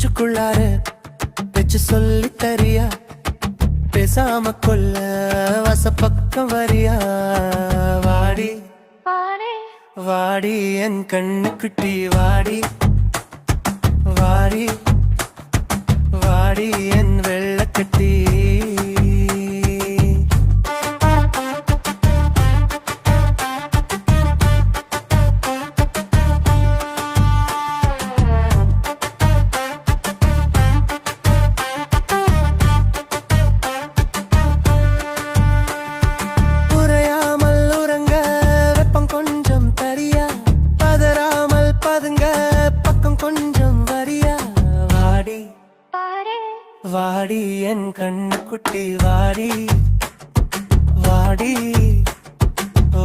மூச்சுக்குள்ளாரு வச்சு சொல்லி தரியா பேசாம கொல்ல வசப்பக்கம் வரியா வாடி வாடி என் கண்ணுக்குட்டி வாடி வாடி வாடி என் வெள்ளக்கட்டி வாடி என் கண்ணுக்குட்டி வாடி வாடி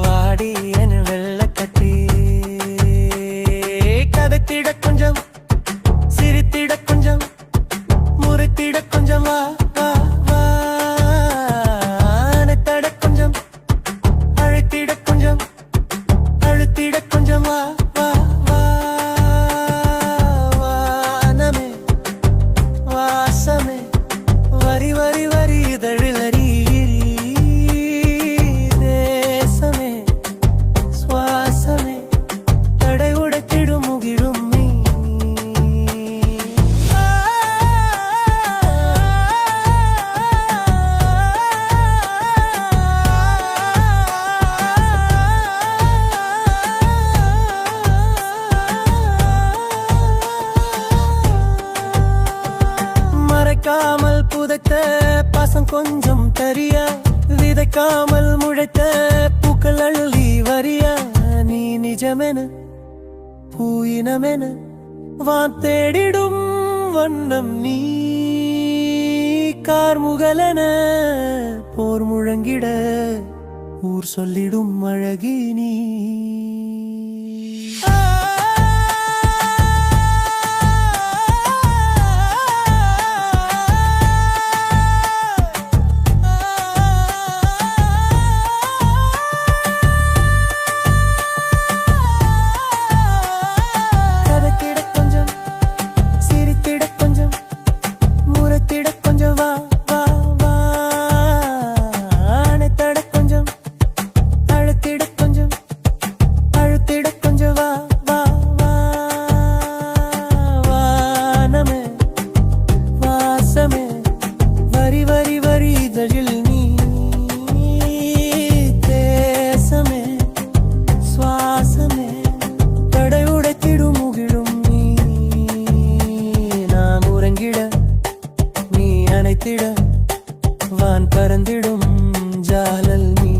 வாடி என் வெள்ளக்கட்டி கதைத்திட கொஞ்சம் சிரித்திட கொஞ்சம் முறைத்திட கொஞ்சம் வா வா வா அணைத்தட கொஞ்சம் அழைத்திட கொஞ்சம் அழுத்திட கொஞ்சம் வா வா வா வானமே வாசமே வரி வரி வரி இதழிலறி தேசமே சுவாசமே தடை உடைத்திடும் முகிழும் நீ மறைக்காமல் புதைத்த பாசம் கொஞ்சம் தரியா விதைக்காமல் முளைத்த பூக்கள் அள்ளி வரியா நீ நிஜமென பூயினமென வான் தேடிடும் வண்ணம் நீ கார்முகலென போர் முழங்கிட ஊர் சொல்லிடும் அழகி நீ வரி வரி வரி இதழில் நீ தேசமே சுவாசமே தடை உடைத்திடும் முகிழும் நீ நான் உறங்கிட நீ அணைத்திட வான் பறந்திடும் ஜாலல் நீ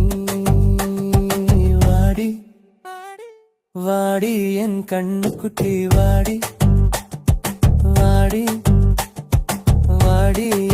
வாடி வாடி என் கண்ணுக்குட்டி வாடி வாடி வாடி